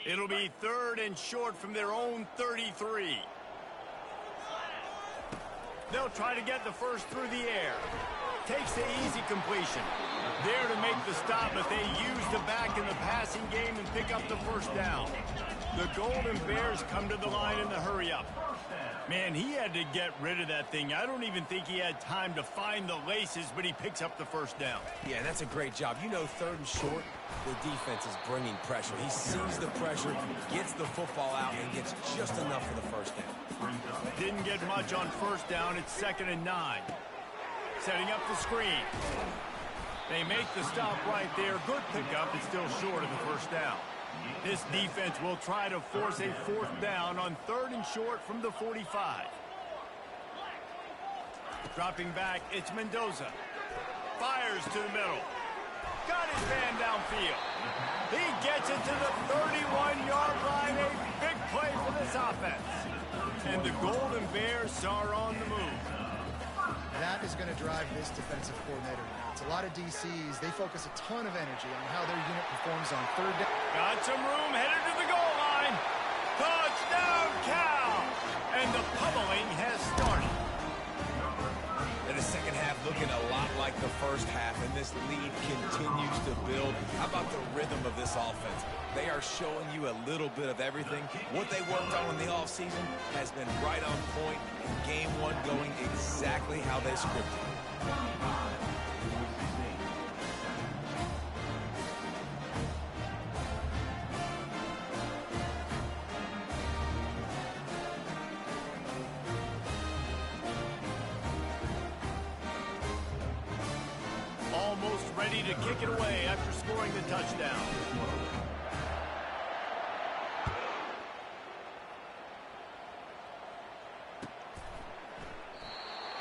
It'll be 3rd and short from their own 33. They'll try to get the first through the air. Takes the easy completion. There to make the stop, but they use the back in the passing game and pick up the first down. The Golden Bears come to the line in the hurry-up. Man, he had to get rid of that thing. I don't even think he had time to find the laces, but he picks up the first down. Yeah, that's a great job. You know, 3rd and short, the defense is bringing pressure. He sees the pressure, gets the football out, and gets just enough for the first down. Didn't get much on first down. It's 2nd and 9. Setting up the screen. They make the stop right there. Good pickup. It's still short of the first down. This defense will try to force a 4th down on 3rd and short from the 45. Dropping back, it's Mendoza. Fires to the middle. Got his man downfield. He gets it to the 31-yard line. A big play for this offense. And the Golden Bears are on the move. That is going to drive this defensive coordinator nuts. A lot of DCs, they focus a ton of energy on how their unit performs on 3rd down. Got some room, headed to the goal line. Touchdown, Cal! And the pummeling has started. And the second half looking a lot like the first half, and this lead continues to build. How about the rhythm of this offense? They are showing you a little bit of everything. What they worked on in the offseason has been right on point, and game 1 going exactly how they scripted. Almost ready to kick it away after scoring the touchdown.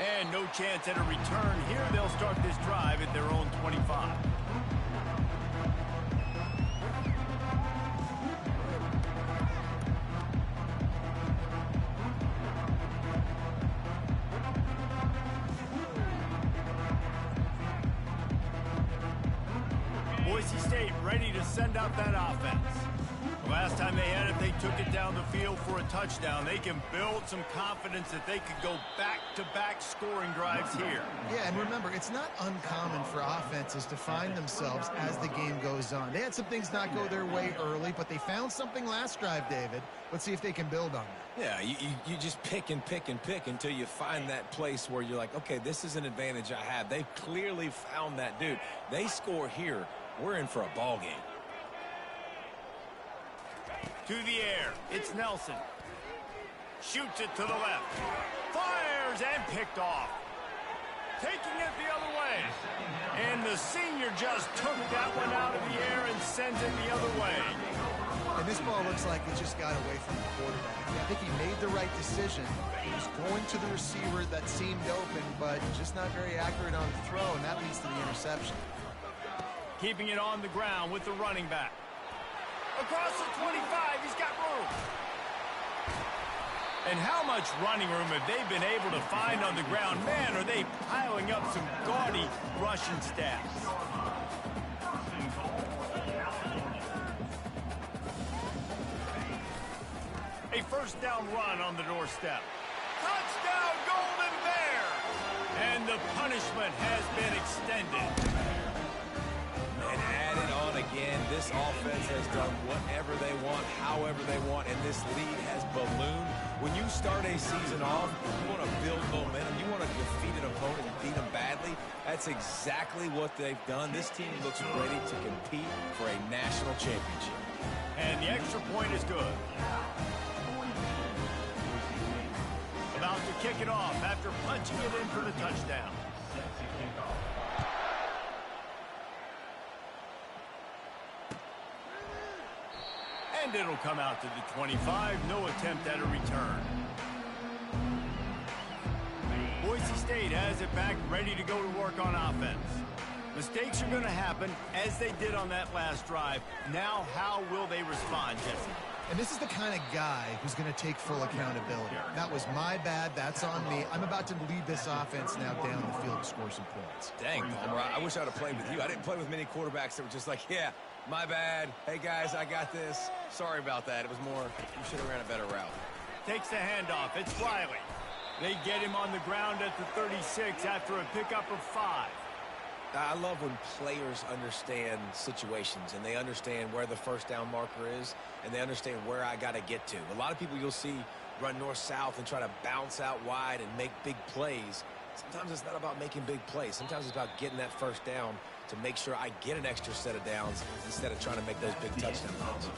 And no chance at a return here. They'll start this drive at their own 25. Boise State ready to send out that offense. Last time they had it, they took it down the field for a touchdown. They can build some confidence that they could go back-to-back scoring drives here. Yeah, and remember, it's not uncommon for offenses to find themselves as the game goes on. They had some things not go their way early, but they found something last drive, David. Let's see if they can build on that. Yeah, you just pick and pick and pick until you find that place where you're like, okay, this is an advantage I have. They've clearly found that, dude. They score here, we're in for a ball game. To the air, it's Nelson. Shoots it to the left. Fires and picked off. Taking it the other way. And the senior just took that one out of the air and sends it the other way. And this ball looks like it just got away from the quarterback. I think he made the right decision. He was going to the receiver that seemed open, but just not very accurate on the throw, and that leads to the interception. Keeping it on the ground with the running back. Across the 25, he's got room. And how much running room have they been able to find on the ground? Man, are they piling up some gaudy rushing stats. A first down run on the doorstep. Touchdown, Golden Bears! And the punishment has been extended. And added on again, this offense has done whatever they want, however they want, and this lead has ballooned. When you start a season off, you want to build momentum. You want to defeat an opponent and beat them badly. That's exactly what they've done. This team looks ready to compete for a national championship. And the extra point is good. About to kick it off after punching it in for the touchdown. And it'll come out to the 25. No attempt at a return. Boise State has it back, ready to go to work on offense. Mistakes are going to happen, as they did on that last drive. Now, how will they respond, Jesse? And this is the kind of guy who's going to take full accountability. That was my bad. That's on me. I'm about to lead this offense now down the field to score some points. Dang, Palmer, I wish I would have played with you. I didn't play with many quarterbacks that were just like, yeah, my bad. Hey, guys, I got this. Sorry about that. It was more, you should have ran a better route. Takes the handoff. It's Riley. They get him on the ground at the 36 after a pickup of 5. I love when players understand situations and they understand where the first down marker is and they understand where I got to get to. A lot of people you'll see run north-south and try to bounce out wide and make big plays. Sometimes it's not about making big plays. Sometimes it's about getting that first down to make sure I get an extra set of downs instead of trying to make those big touchdown runs.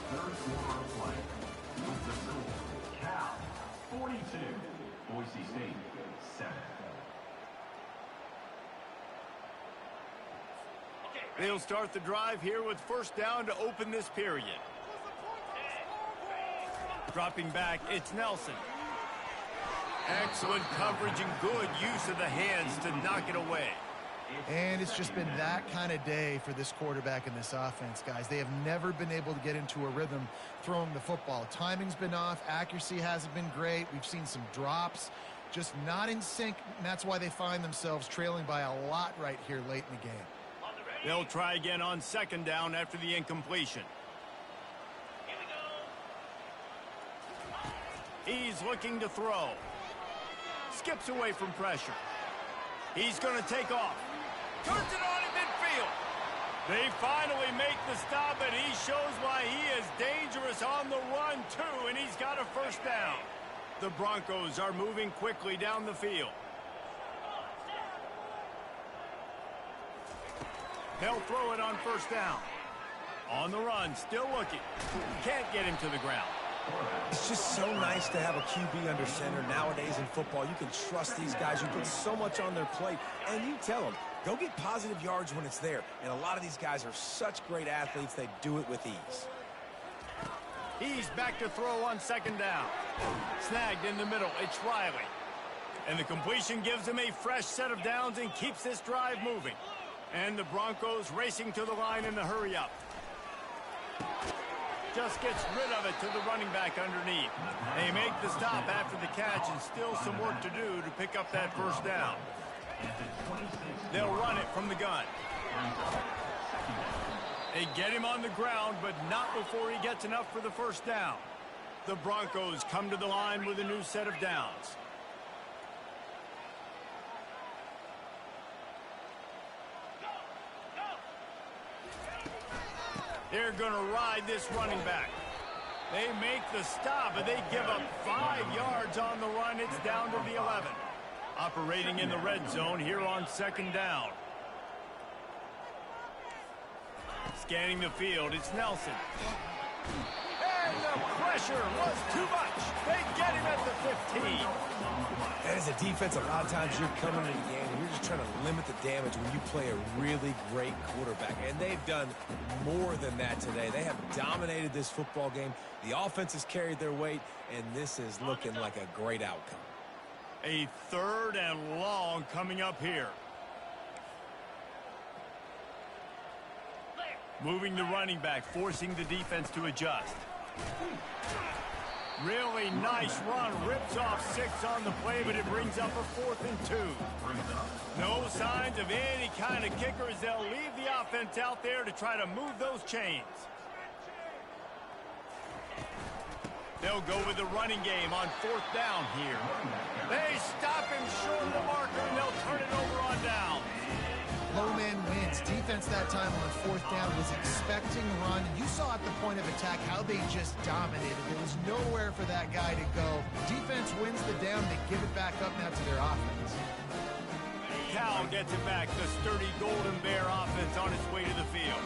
Cal, 42. Boise State, 7. They'll start the drive here with first down to open this period. Dropping back, it's Nelson. Excellent coverage and good use of the hands to knock it away. And it's just been that kind of day for this quarterback and this offense, guys. They have never been able to get into a rhythm throwing the football. Timing's been off. Accuracy hasn't been great. We've seen some drops, just not in sync, and that's why they find themselves trailing by a lot right here late in the game. They'll try again on second down after the incompletion. He's looking to throw. Skips away from pressure. He's going to take off. Turns it on in midfield. They finally make the stop, and he shows why he is dangerous on the run, too, and he's got a first down. The Broncos are moving quickly down the field. They'll throw it on first down. On the run, still looking. Can't get him to the ground. It's just so nice to have a QB under center nowadays in football. You can trust these guys. You put so much on their plate, and you tell them, go get positive yards when it's there. And a lot of these guys are such great athletes, they do it with ease. He's back to throw on second down. Snagged in the middle, it's Riley. And the completion gives him a fresh set of downs and keeps this drive moving. And the Broncos racing to the line in the hurry-up. Just gets rid of it to the running back underneath. They make the stop after the catch and still some work to do to pick up that first down. They'll run it from the gun. They get him on the ground, but not before he gets enough for the first down. The Broncos come to the line with a new set of downs. They're going to ride this running back. They make the stop, but they give up 5 yards on the run. It's down to the 11. Operating in the red zone here on second down. Scanning the field, it's Nelson. And the pressure was too much. They get him at the 15. And as a defense, a lot of times you're coming into the game and you're just trying to limit the damage when you play a really great quarterback. And they've done more than that today. They have dominated this football game. The offense has carried their weight, and this is looking like a great outcome. A third and long coming up here. Moving the running back, forcing the defense to adjust. Really nice run. Rips off 6 on the play, but it brings up a 4th and 2. No signs of any kind of kickers. They'll leave the offense out there to try to move those chains. They'll go with the running game on 4th down here. They stop him short of the marker, and they'll turn it over on down. Low man wins. Defense that time on 4th down was expecting run. You saw at the point of attack how they just dominated. There was nowhere for that guy to go. Defense wins the down. They give it back up now to their offense. Cal gets it back. The sturdy Golden Bear offense on its way to the field.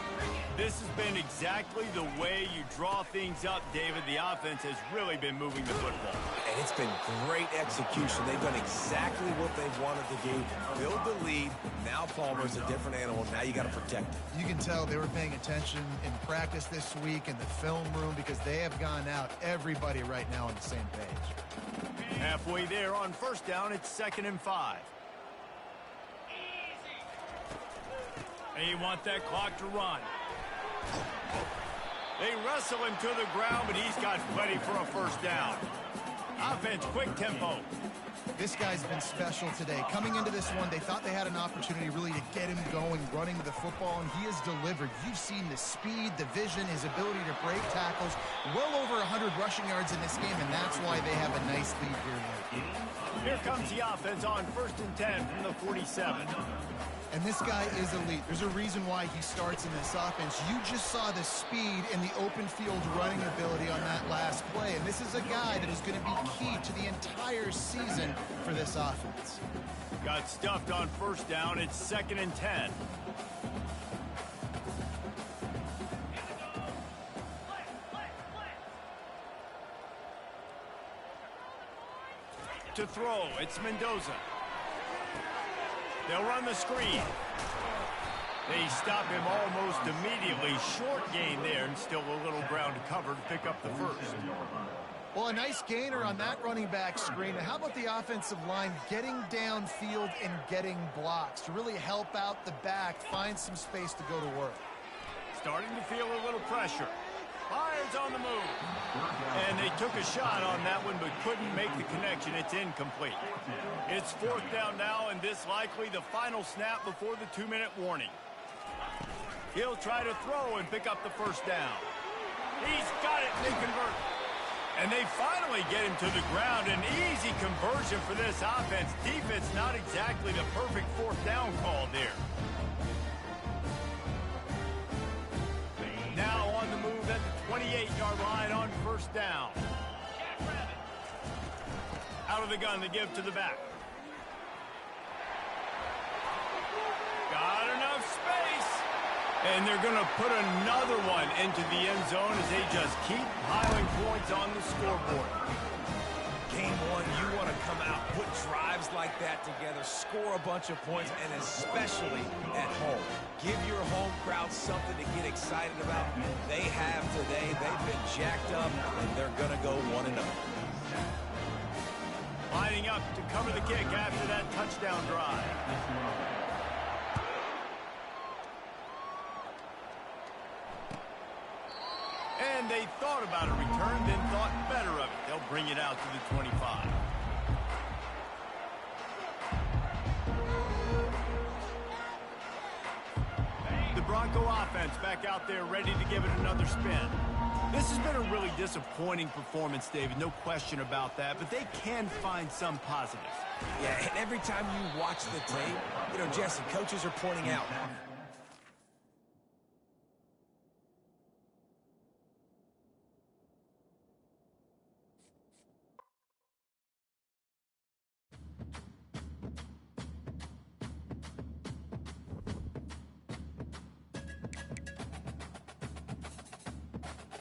This has been exactly the way you draw things up, David. The offense has really been moving the football. And it's been great execution. They've done exactly what they've wanted to do. Build the lead. Now Palmer's a different animal. Now you got to protect him. You can tell they were paying attention in practice this week in the film room because they have gone out, everybody right now on the same page. Halfway there on first down, it's 2nd and 5. They want that clock to run. They wrestle him to the ground, but he's got plenty for a first down. Offense, quick tempo. This guy's been special today. Coming into this one, they thought they had an opportunity really to get him going, running with the football, and he has delivered. You've seen the speed, the vision, his ability to break tackles. Well over 100 rushing yards in this game, and that's why they have a nice lead here. Here comes the offense on 1st and 10 from the 47. And this guy is elite. There's a reason why he starts in this offense. You just saw the speed and the open field running ability on that last play. And this is a guy that is going to be key to the entire season for this offense. Got stuffed on 1st down. It's 2nd and 10. To throw, it's Mendoza. They'll run the screen. They stop him almost immediately. Short gain there, and still a little ground to cover to pick up the first. Well, a nice gainer on that running back screen. And how about the offensive line getting downfield and getting blocks to really help out the back, find some space to go to work? Starting to feel a little pressure. Fires on the move. And they took a shot on that one, but couldn't make the connection. It's incomplete. It's 4th down now, and this likely the final snap before the 2-minute warning. He'll try to throw and pick up the first down. He's got it, and they convert. And they finally get him to the ground. An easy conversion for this offense. Defense not exactly the perfect 4th down call there. Now on the move at the 28-yard line on 1st down. Out of the gun, they give to the back. Got enough space. And they're going to put another one into the end zone as they just keep piling points on the scoreboard. Game one, you want to come out, put drives like that together, score a bunch of points, and especially at home. Give your home crowd something to get excited about. They have today. They've been jacked up, and they're going to go 1-0. Lining up to cover the kick after that touchdown drive. And they thought about a return, then thought better of it. They'll bring it out to the 25. The Bronco offense back out there ready to give it another spin. This has been a really disappointing performance, David, no question about that, but they can find some positives. Yeah, and every time you watch the tape, Jesse, coaches are pointing out